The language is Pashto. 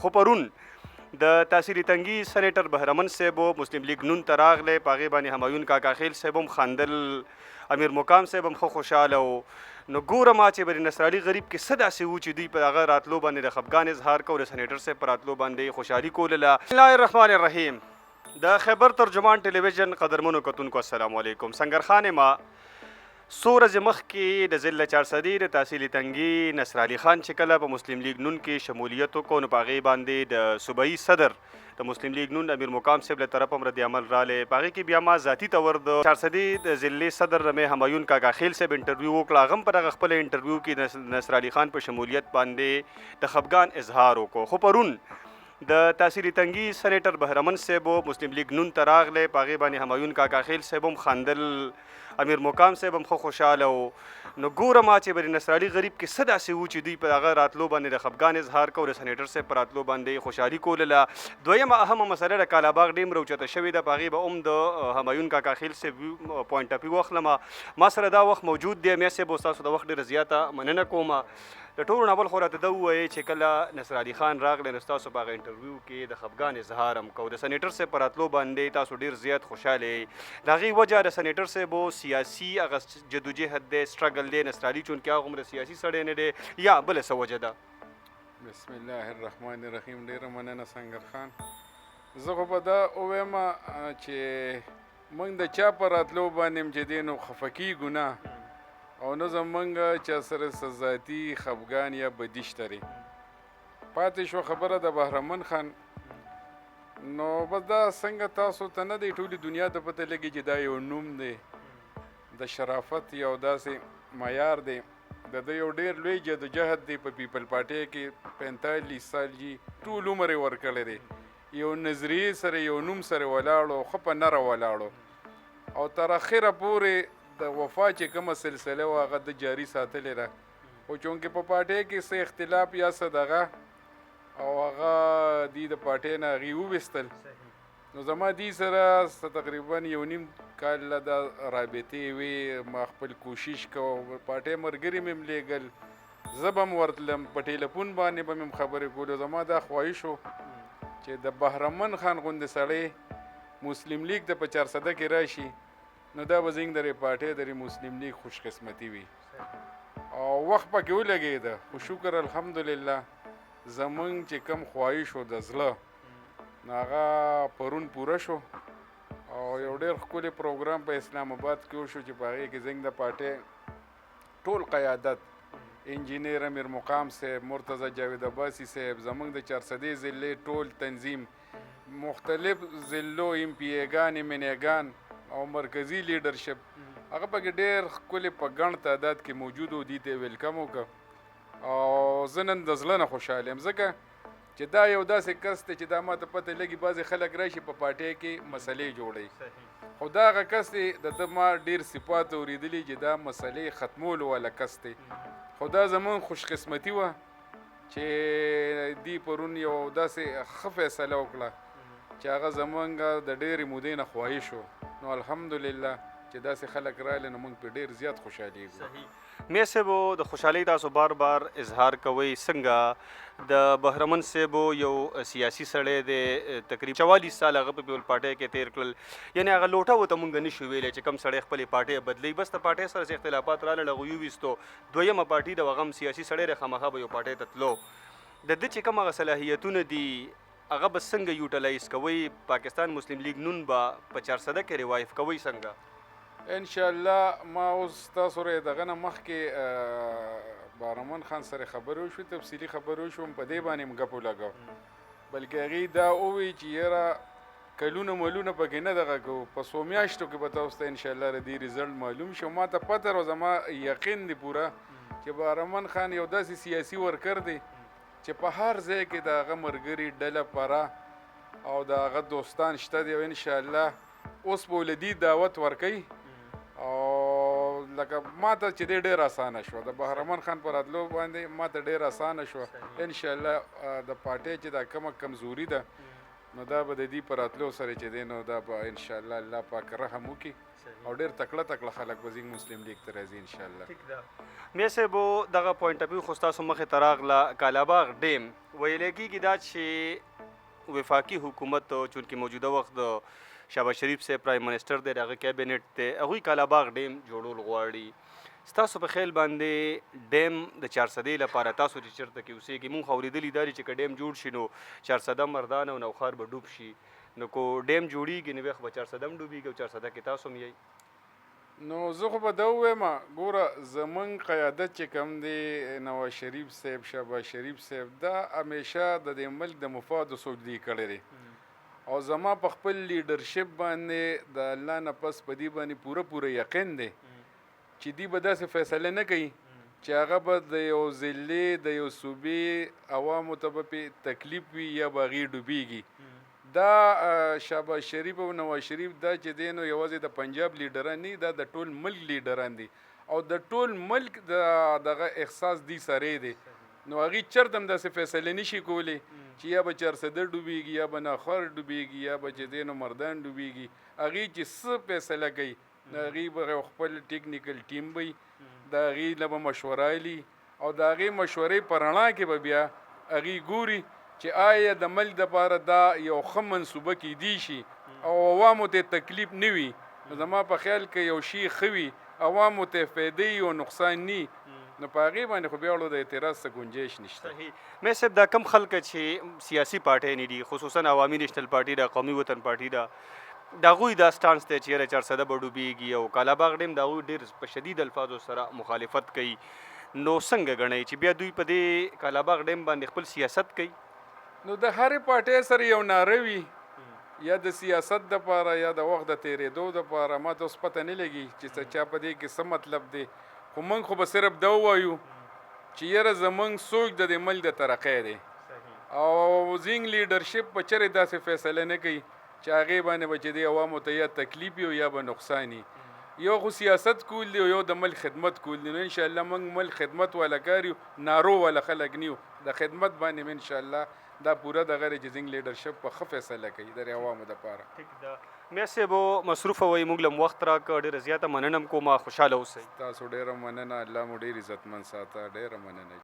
خو پرون د تاثیري تنګي سېنیټر بهرمن صاحب مسلم لیگ نون ته راغلی، په هغې باندې همایون کاکا خیل صاحب هم خندل، امیر مقام صاحب هم ښه خوشحاله و. نو ګوره ما چې بر نصر علي غریب کې څه داسې و چې دوی په هغه راتلو باندې د خفګان اظهار کو، د سېنیټر صاحب په راتلو باندې خوشحالي کوله. بسم الله الرحمن الرحیم. د خیبر ترجمان ټلویزیون قدرمنو کتونکو السلام علیکم. سنگرخان ما څو ورځې مخکې د ضلع چارسدي د تحصیلي تنګي نصر علي خان چې کله په مسلم لیگ نون کې شمولیت وکړو، نو په هغې باندې د صوبایي صدر د مسلم لیگ نون امیر مقام صاحب له طرف هم رد عمل رالی. په هغې کې بیا ما ذاتي طور د چارسدي د ضلع صدر مې همایون کاکا خیل صاحب انټرویو وکړه. هغه هم په دغه خپله انټرویو کې د نصر علي خان په شمولیت باندې د خفګان اظهار وکړو. خو پرون د تاثیري تنګي سېنیټر بهرمن صاحب مسلم لیگ نون ته راغلی، په هغې باندې همایون کاکا خیل صاحب هم خندل، امیر مقام صاحب هم ښه خوشحاله و. نو ګوره ما چې بر نصر علي غریب کې څه داسې و چې دوی په هغه راتلو باندې د خفګان اظهار کو، د سېنیټر صاحب په راتلو باندې خوشحالي کوله. دویمه اهمه مسله د کالاباغ ډیم راوچته شوې ده، په هغې به هم د همایون کاکا خیل صاحب پوینټ اپ واخلم. ما سره دا وخت موجود دی. میا صاحب ستاسو د وخت ډېره زیاته مننه کوم. د ټولو نه اول خو راته ده ووایئ چې کله نصر علي خان راغلی نو ستاسو په هغه انټرویو کې د خفګان اظهار هم کو، د سېنیټر صاحب په راتلو باندې تاسو ډېر زیات خوشحاله یې. د هغې وجه د سېنیټر صاحب سیاسي هغه جدوجهد دی، سټرګل دی. نصر علي چونکې هغه عمره سیاسي سړی نه دی، یا بله څه وجه ده؟ بسم الله الرحمن الرحیم. ډېره مننه سنگر خان. زه خو به دا ووایم چې موږ د چا په راتلو باندې چې دی نو خفه کیږو نه، او نه زمونږ چا سره څه ذاتي خفګان یا بدي شته دی. پاتې شوه خبره د بهرمن خان، نو بس دا څنګه تاسو ته نه دی ټولې دنیا ته پته لګي چې دا یو نوم دی د شرافت، یو داسې معیار دی. د ده یو ډېر لوی جدوجهد دی په پیپل پارټۍ کې 45 سال جي ټول عمر یې ورکړی دی. یو نظریې سره یو نوم سره ولاړو، ښه په نره ولاړو، او تر اخره پورې د وفا چې کومه سلسله وه هغه د جاري ساتلې ده. خو چونکې په پارټۍ کې څه اختلاف یا څه دغه او هغه دوی د پارټۍ نه هغې وویستل، نو زما دوی سره تقریبا یو نیم کال د رابطې وې. ما خپل کوشش کو، پارټۍ ملګري مې هم لیږل، زه به هم ورتلم، په ټیلیفون باندې به مې هم خبرې کولو. زما دا خواهش و چې د بهرمن خان غوندې سړی مسلم لیگ ته په چارسده کې راشي، نو دا به زموږ د پارټۍ د مسلم لیگ خوش قسمتي وي. او وخت پکې ولګېده، خو شکر الحمدلله زمونږ چې کوم خواهش و د زړه نو هغه پرون پوره شو، او یو ډېر ښکلی پروګرام په اسلام آباد کې وشو چې په هغې کې زموږ د پارټۍ ټول قیادت، انجینیر امیر مقام صاحب، مرتضی جاوید عباسي صاحب، زمونږ د چارسدي ضلعې ټول تنظیم، مختلف ضلعو ایم پی ایګان، منیګان او مرکزي لیډرشپ، هغه پکې ډېر ښکلي په ګڼ تعداد کې موجود و. دوی ته یې ویلکم وکړه، او زه نن د زړه نه خوشحاله یم، ځکه چې دا یو داسې کس دی چې دا ماته پته لګي بعضې خلک راشي په پارټۍ کې مسلې جوړوي، خو دا هغه کس دی د ده ما ډېر صفات اورېدلي چې دا مسلې ختمولو والا کس دی. خو دا زمونږ خوش قسمتي وه چې دوی پرون یو داسې ښه فیصله وکړه چې هغه زمونږ د ډېرې مودې نه خواهش و. نو الحمدلله چې داسې خلک راغلي نو موږ پرې ډېر زیات خوشحالېږو. میا صاحب د خوشحالۍ تاسو بار بار اظهار کوئ، څنګه د بهرمن صاحب یو سیاسي سړی دی، تقریبا 44 سال هغه په پیپل پارټۍ کې تیر کړل، یعنې هغه لوټه ورته موږ نه شو ویلی چې کوم سړی خپلې پارټۍ بدلوي، بس د پارټۍ سره چې اختلافات راغلل هغه وویستو. دویمه پارټي د هغه هم سیاسي سړی دی، خامخا به یو پارټۍ ته تلو. د ده چې کوم هغه صلاحیتونه دي هغه به څنګه یوټیلایز کوئ؟ پاکستان مسلم لیگ نون به په چارسده کې ریوایف کوئ څنګه؟ انشاءالله ما اوس تاسو سره دغه نه مخکې بهرمن خان سره خبرې وشوې، تفصیلي خبرې وشوم، په دې باندې م ګپ ولګو، بلکې هغې دا ووایي چې یاره کلونه ملونه پکې نه دغه کوو، په څو میاشتو کې به تاسو ته انشاءالله د دې رزلټ معلوم شي. ما ته پته و، زما یقین دی پوره چې بهرمن خان یو داسې سیاسي ورکر دی چې په هر ځای کې د هغه ملګري ډله پره او د هغه دوستان شته دي، او انشاءالله اوس به ولدي دعوت ورکوي. او لکه ما ته چې دی ډېر اسانه شوه، د بهرمن خان په راتلو باندې ما ته ډېر اسانه شوه. انشاءالله د پارټۍ چې دا کومه کمزوري ده نو دا به د دې په راتلو سره چې دی نو دا به انشاءالله الله پاک رحم وکړي او ډېر تکړه تکړه خلک به زموږ مسلم لیګ ته راځي انشاءالله. ټیک ده میا صاحبو دغه پوینټ اپ ویو خو ستاسو مخې ته راغله کالاباغ ډیم ویلی کېږي دا چې وفاقي حکومت چونکې موجوده وخت د شهباز شریف صاحب پرایم منسټر دی د هغه کابینټ دی هغوی کالاباغ ډیم جوړول غواړي. ستاسو په خیال باندې ډیم د چارسدې لپاره تاسو چې چېرته کې اوسېږئ مونږ خو اورېدلي دا دي چې که ډیم جوړ شي نو چارسده مردان او نوښار به ډوب شي نو کو ډیم جوړیږي نو بیا خو به چارسده هم ډوبیږي او چارسده کې تاسو هم یئ. نو زه خو به دا ووایم ګوره زمونږ قیادت چې کوم دی نواز شریف صاحب شهباز شریف صاحب دا همیشه د دې ملک د مفادو سوچ دی کړی دی او زما په خپل لیډرشپ باندې د الله نه پس په دې باندې پوره یقین دی چې دی به داسې فیصله نه کوي چې هغه به د یو ضلعې د یو صوبې عوامو ته به پې تکلیف وي یا به هغې ډوبیږي. دا شهباز شریف او نواز شریف دا چې دی نو یوازې د پنجاب لیډران نه دا د ټول ملک لیډران دي او د ټول ملک دغه احساس دی سره دی نو هغې چېرته هم داسې فیصله نشي کولی چې یا به چارسده ډوبیږي یا به ناخر ډوبیږي یا به چې دی نو مردان ډوبیږي. هغې چې څه فیصله کوي د هغې به خپل ټیکنیکل ټیم وي د هغې نه به مشوره اخلي او د هغې مشورې په رڼا کې به بیا هغې ګوري چې آیا د ملک دپاره دا یو ښه منصوبه کیدی شي او عوامو ته تکلیف نه وي. نو زما په خیال کې یو شي ښه وي عوامو ته فایدې او نقصان ني نو په هغې باندې خو بیا وړو د اعتراض څه ګنجایش نشته. مې صاحب دا کم خلک چې سیاسي پارټۍ نه دي خصوصا عوامي نیشنل پارټي ده قومي وطن پارټي ده د هغوی دا سټانس دی چې یاره چارسده به ډوبیږي او کالاباغ ډیم د هغوی ډېر په شدید الفاظو سره مخالفت کوي نو څنګه ګڼئ چې بیا دوی په دې کالاباغ ډیم باندې خپل سیاست کوي؟ نو د هرې پارټۍ سره یو ناره وي یا د سیاست دپاره یا د وخت د تېرېدو دپاره ما ته اوس پته نه لګي چې چا په دې کې څه مطلب دی خو موږ خو به صرف دا ووایو چې یاره زموږ سوچ د دې ملک د ترقۍ دی او زینګ لیډرشپ به چېرې داسې فیصله نه کوي چې هغې باندې به چې دی عوامو ته یا تکلیف وي او یا به نقصان وي. یو خو سیاست کول دی او یو د ملک خدمت کول دی نو انشاءالله موږ ملک خدمت والا کار یو نارو والا خلک نه یو د خدمت باندې م انشاءالله دا پوره دغه دی چې زینګ لیډرشپ په ښه فیصله کوي د عوامو دپاره. ټیک ده میا صاحب مصروفه وئ موږ له وخت راکړه ډېره زیاته مننه م کومه خوشحاله اوسئ. تاسو ډېره مننه الله مو ډېر عزتمند ساته ډېره مننه.